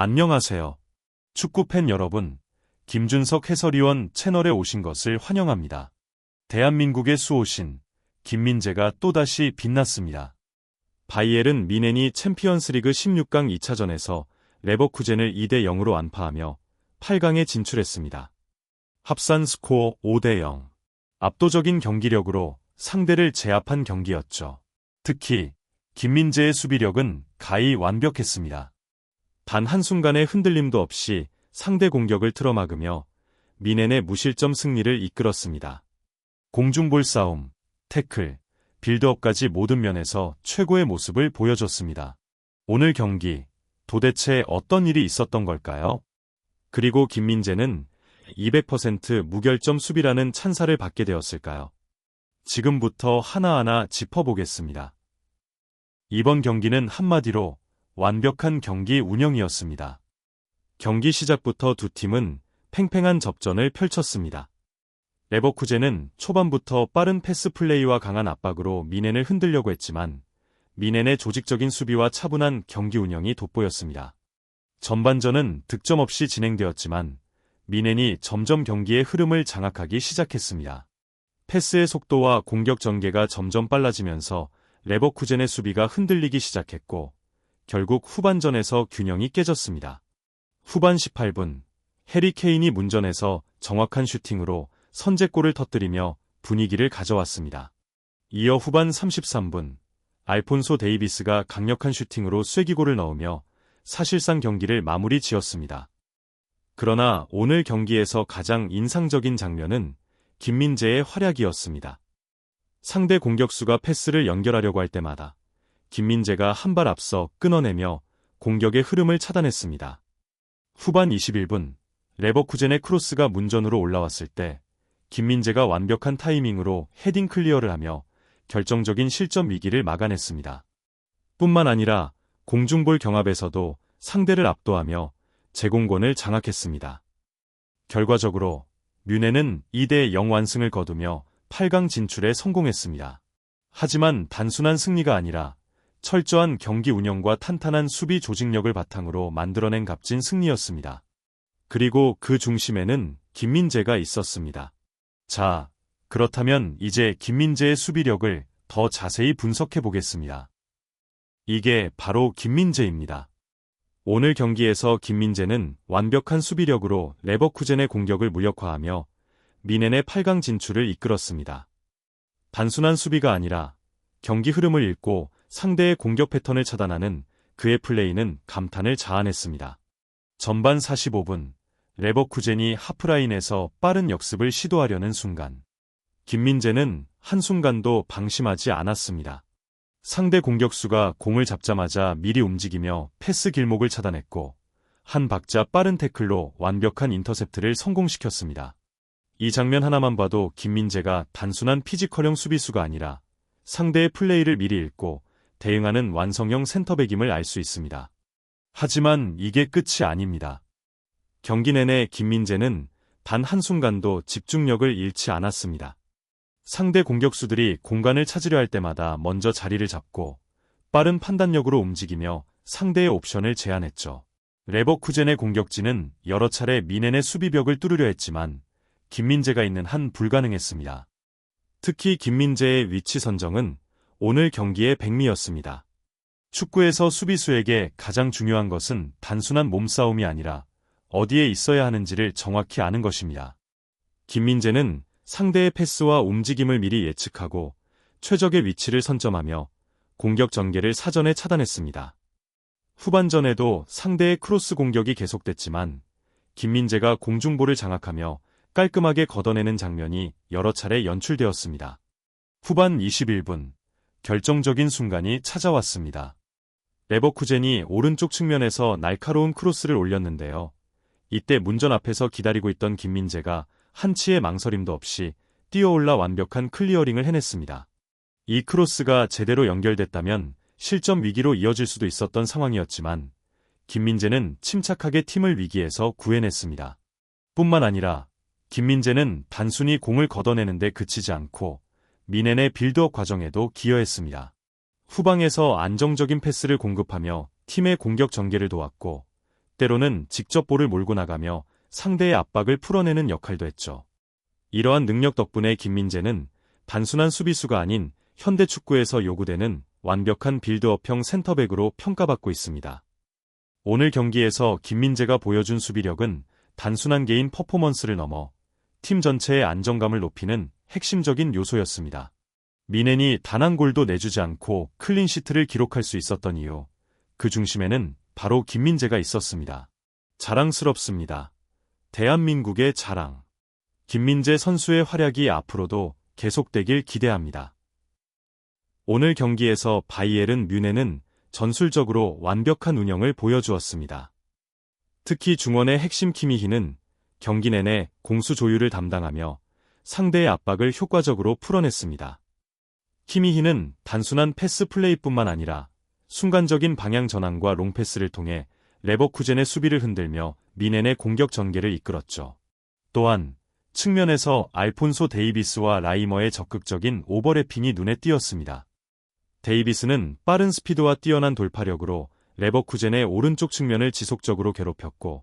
안녕하세요. 축구팬 여러분, 김준석 해설위원 채널에 오신 것을 환영합니다. 대한민국의 수호신, 김민재가 또다시 빛났습니다. 바이에른 뮌헨이 챔피언스리그 16강 2차전에서 레버쿠젠을 2대0으로 안파하며 8강에 진출했습니다. 합산 스코어 5대0. 압도적인 경기력으로 상대를 제압한 경기였죠. 특히 김민재의 수비력은 가히 완벽했습니다. 단 한순간의 흔들림도 없이 상대 공격을 틀어막으며 뮌헨의 무실점 승리를 이끌었습니다. 공중볼 싸움, 태클, 빌드업까지 모든 면에서 최고의 모습을 보여줬습니다. 오늘 경기, 도대체 어떤 일이 있었던 걸까요? 그리고 김민재는 200% 무결점 수비라는 찬사를 받게 되었을까요? 지금부터 하나하나 짚어보겠습니다. 이번 경기는 한마디로 완벽한 경기 운영이었습니다. 경기 시작부터 두 팀은 팽팽한 접전을 펼쳤습니다. 레버쿠젠은 초반부터 빠른 패스 플레이와 강한 압박으로 뮌헨을 흔들려고 했지만 뮌헨의 조직적인 수비와 차분한 경기 운영이 돋보였습니다. 전반전은 득점 없이 진행되었지만 뮌헨이 점점 경기의 흐름을 장악하기 시작했습니다. 패스의 속도와 공격 전개가 점점 빨라지면서 레버쿠젠의 수비가 흔들리기 시작했고 결국 후반전에서 균형이 깨졌습니다. 후반 18분, 해리 케인이 문전에서 정확한 슈팅으로 선제골을 터뜨리며 분위기를 가져왔습니다. 이어 후반 33분, 알폰소 데이비스가 강력한 슈팅으로 쐐기골을 넣으며 사실상 경기를 마무리 지었습니다. 그러나 오늘 경기에서 가장 인상적인 장면은 김민재의 활약이었습니다. 상대 공격수가 패스를 연결하려고 할 때마다 김민재가 한 발 앞서 끊어내며 공격의 흐름을 차단했습니다. 후반 21분, 레버쿠젠의 크로스가 문전으로 올라왔을 때 김민재가 완벽한 타이밍으로 헤딩 클리어를 하며 결정적인 실점 위기를 막아냈습니다. 뿐만 아니라 공중볼 경합에서도 상대를 압도하며 제공권을 장악했습니다. 결과적으로 뮌헨은 2대0 완승을 거두며 8강 진출에 성공했습니다. 하지만 단순한 승리가 아니라 철저한 경기 운영과 탄탄한 수비 조직력을 바탕으로 만들어낸 값진 승리였습니다. 그리고 그 중심에는 김민재가 있었습니다. 자, 그렇다면 이제 김민재의 수비력을 더 자세히 분석해 보겠습니다. 이게 바로 김민재입니다. 오늘 경기에서 김민재는 완벽한 수비력으로 레버쿠젠의 공격을 무력화하며 뮌헨의 8강 진출을 이끌었습니다. 단순한 수비가 아니라 경기 흐름을 읽고 상대의 공격 패턴을 차단하는 그의 플레이는 감탄을 자아냈습니다. 전반 45분, 레버쿠젠이 하프라인에서 빠른 역습을 시도하려는 순간, 김민재는 한순간도 방심하지 않았습니다. 상대 공격수가 공을 잡자마자 미리 움직이며 패스 길목을 차단했고, 한 박자 빠른 태클로 완벽한 인터셉트를 성공시켰습니다. 이 장면 하나만 봐도 김민재가 단순한 피지컬형 수비수가 아니라 상대의 플레이를 미리 읽고 대응하는 완성형 센터백임을 알 수 있습니다. 하지만 이게 끝이 아닙니다. 경기 내내 김민재는 단 한순간도 집중력을 잃지 않았습니다. 상대 공격수들이 공간을 찾으려 할 때마다 먼저 자리를 잡고 빠른 판단력으로 움직이며 상대의 옵션을 제한했죠. 레버쿠젠의 공격진은 여러 차례 뮌헨의 수비벽을 뚫으려 했지만 김민재가 있는 한 불가능했습니다. 특히 김민재의 위치 선정은 오늘 경기의 백미였습니다. 축구에서 수비수에게 가장 중요한 것은 단순한 몸싸움이 아니라 어디에 있어야 하는지를 정확히 아는 것입니다. 김민재는 상대의 패스와 움직임을 미리 예측하고 최적의 위치를 선점하며 공격 전개를 사전에 차단했습니다. 후반전에도 상대의 크로스 공격이 계속됐지만 김민재가 공중볼을 장악하며 깔끔하게 걷어내는 장면이 여러 차례 연출되었습니다. 후반 21분, 결정적인 순간이 찾아왔습니다. 레버쿠젠이 오른쪽 측면에서 날카로운 크로스를 올렸는데요. 이때 문전 앞에서 기다리고 있던 김민재가 한치의 망설임도 없이 뛰어올라 완벽한 클리어링을 해냈습니다. 이 크로스가 제대로 연결됐다면 실점 위기로 이어질 수도 있었던 상황이었지만 김민재는 침착하게 팀을 위기에서 구해냈습니다. 뿐만 아니라 김민재는 단순히 공을 걷어내는데 그치지 않고 뮌헨의 빌드업 과정에도 기여했습니다. 후방에서 안정적인 패스를 공급하며 팀의 공격 전개를 도왔고 때로는 직접 볼을 몰고 나가며 상대의 압박을 풀어내는 역할도 했죠. 이러한 능력 덕분에 김민재는 단순한 수비수가 아닌 현대 축구에서 요구되는 완벽한 빌드업형 센터백으로 평가받고 있습니다. 오늘 경기에서 김민재가 보여준 수비력은 단순한 개인 퍼포먼스를 넘어 팀 전체의 안정감을 높이는 핵심적인 요소였습니다. 미넨이 단 한 골도 내주지 않고 클린시트를 기록할 수 있었던 이유, 그 중심에는 바로 김민재가 있었습니다. 자랑스럽습니다. 대한민국의 자랑. 김민재 선수의 활약이 앞으로도 계속되길 기대합니다. 오늘 경기에서 바이에른 뮌헨은 전술적으로 완벽한 운영을 보여주었습니다. 특히 중원의 핵심 키미히는 경기 내내 공수 조율을 담당하며 상대의 압박을 효과적으로 풀어냈습니다. 키미히는 단순한 패스 플레이뿐만 아니라 순간적인 방향 전환과 롱패스를 통해 레버쿠젠의 수비를 흔들며 뮌헨의 공격 전개를 이끌었죠. 또한 측면에서 알폰소 데이비스와 라이머의 적극적인 오버래핑이 눈에 띄었습니다. 데이비스는 빠른 스피드와 뛰어난 돌파력으로 레버쿠젠의 오른쪽 측면을 지속적으로 괴롭혔고,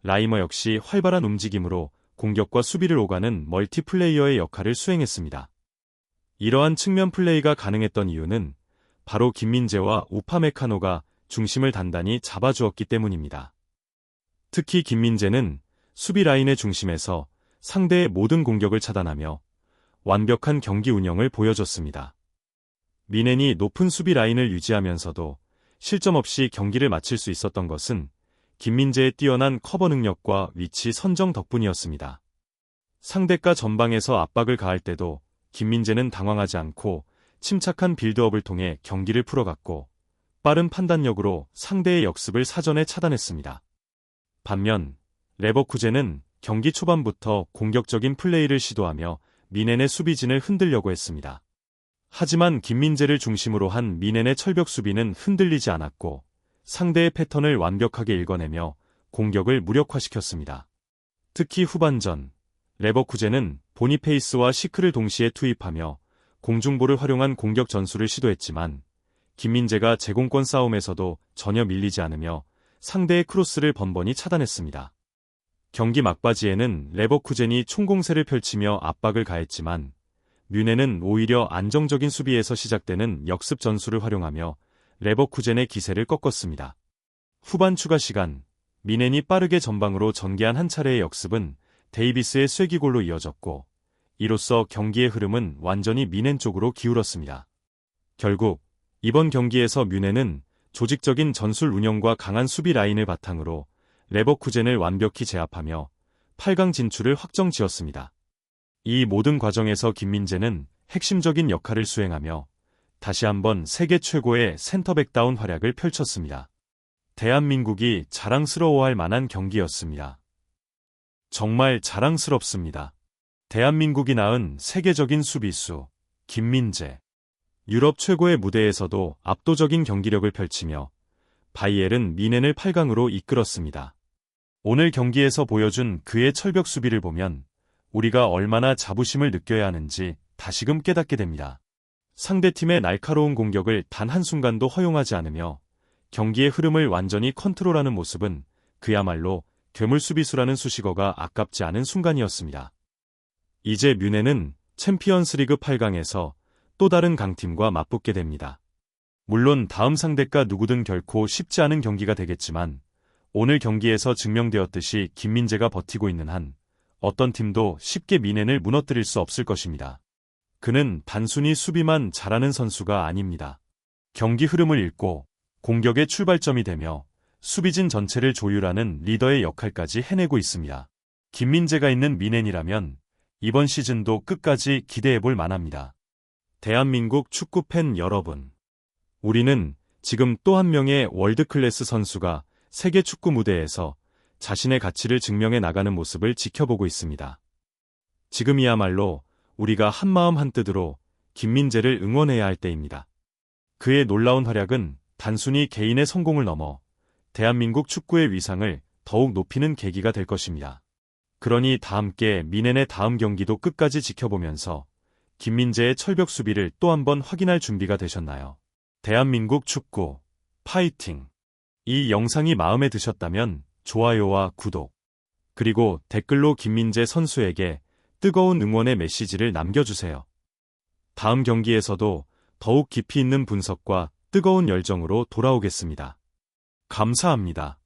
라이머 역시 활발한 움직임으로 공격과 수비를 오가는 멀티플레이어의 역할을 수행했습니다. 이러한 측면 플레이가 가능했던 이유는 바로 김민재와 우파메카노가 중심을 단단히 잡아주었기 때문입니다. 특히 김민재는 수비 라인의 중심에서 상대의 모든 공격을 차단하며 완벽한 경기 운영을 보여줬습니다. 뮌헨이 높은 수비 라인을 유지하면서도 실점 없이 경기를 마칠 수 있었던 것은 김민재의 뛰어난 커버 능력과 위치 선정 덕분이었습니다. 상대가 전방에서 압박을 가할 때도 김민재는 당황하지 않고 침착한 빌드업을 통해 경기를 풀어갔고, 빠른 판단력으로 상대의 역습을 사전에 차단했습니다. 반면 레버쿠젠은 경기 초반부터 공격적인 플레이를 시도하며 뮌헨의 수비진을 흔들려고 했습니다. 하지만 김민재를 중심으로 한 뮌헨의 철벽 수비는 흔들리지 않았고 상대의 패턴을 완벽하게 읽어내며 공격을 무력화시켰습니다. 특히 후반전, 레버쿠젠은 보니페이스와 시크를 동시에 투입하며 공중볼을 활용한 공격 전술을 시도했지만 김민재가 제공권 싸움에서도 전혀 밀리지 않으며 상대의 크로스를 번번이 차단했습니다. 경기 막바지에는 레버쿠젠이 총공세를 펼치며 압박을 가했지만 뮌헨은 오히려 안정적인 수비에서 시작되는 역습 전술을 활용하며 레버쿠젠의 기세를 꺾었습니다. 후반 추가 시간, 뮌헨이 빠르게 전방으로 전개한 한 차례의 역습은 데이비스의 쐐기골로 이어졌고, 이로써 경기의 흐름은 완전히 뮌헨 쪽으로 기울었습니다. 결국 이번 경기에서 뮌헨은 조직적인 전술 운영과 강한 수비 라인을 바탕으로 레버쿠젠을 완벽히 제압하며 8강 진출을 확정지었습니다. 이 모든 과정에서 김민재는 핵심적인 역할을 수행하며 다시 한번 세계 최고의 센터백다운 활약을 펼쳤습니다. 대한민국이 자랑스러워할 만한 경기였습니다. 정말 자랑스럽습니다. 대한민국이 낳은 세계적인 수비수, 김민재. 유럽 최고의 무대에서도 압도적인 경기력을 펼치며 바이에른 뮌헨을 8강으로 이끌었습니다. 오늘 경기에서 보여준 그의 철벽 수비를 보면 우리가 얼마나 자부심을 느껴야 하는지 다시금 깨닫게 됩니다. 상대팀의 날카로운 공격을 단 한순간도 허용하지 않으며 경기의 흐름을 완전히 컨트롤하는 모습은 그야말로 괴물 수비수라는 수식어가 아깝지 않은 순간이었습니다. 이제 뮌헨은 챔피언스리그 8강에서 또 다른 강팀과 맞붙게 됩니다. 물론 다음 상대가 누구든 결코 쉽지 않은 경기가 되겠지만 오늘 경기에서 증명되었듯이 김민재가 버티고 있는 한 어떤 팀도 쉽게 뮌헨을 무너뜨릴 수 없을 것입니다. 그는 단순히 수비만 잘하는 선수가 아닙니다. 경기 흐름을 읽고 공격의 출발점이 되며 수비진 전체를 조율하는 리더의 역할까지 해내고 있습니다. 김민재가 있는 뮌헨이라면 이번 시즌도 끝까지 기대해볼 만합니다. 대한민국 축구팬 여러분, 우리는 지금 또 한 명의 월드클래스 선수가 세계 축구 무대에서 자신의 가치를 증명해 나가는 모습을 지켜보고 있습니다. 지금이야말로 우리가 한마음 한뜻으로 김민재를 응원해야 할 때입니다. 그의 놀라운 활약은 단순히 개인의 성공을 넘어 대한민국 축구의 위상을 더욱 높이는 계기가 될 것입니다. 그러니 다 함께 뮌헨의 다음 경기도 끝까지 지켜보면서 김민재의 철벽 수비를 또 한번 확인할 준비가 되셨나요? 대한민국 축구 파이팅! 이 영상이 마음에 드셨다면 좋아요와 구독, 그리고 댓글로 김민재 선수에게 뜨거운 응원의 메시지를 남겨주세요. 다음 경기에서도 더욱 깊이 있는 분석과 뜨거운 열정으로 돌아오겠습니다. 감사합니다.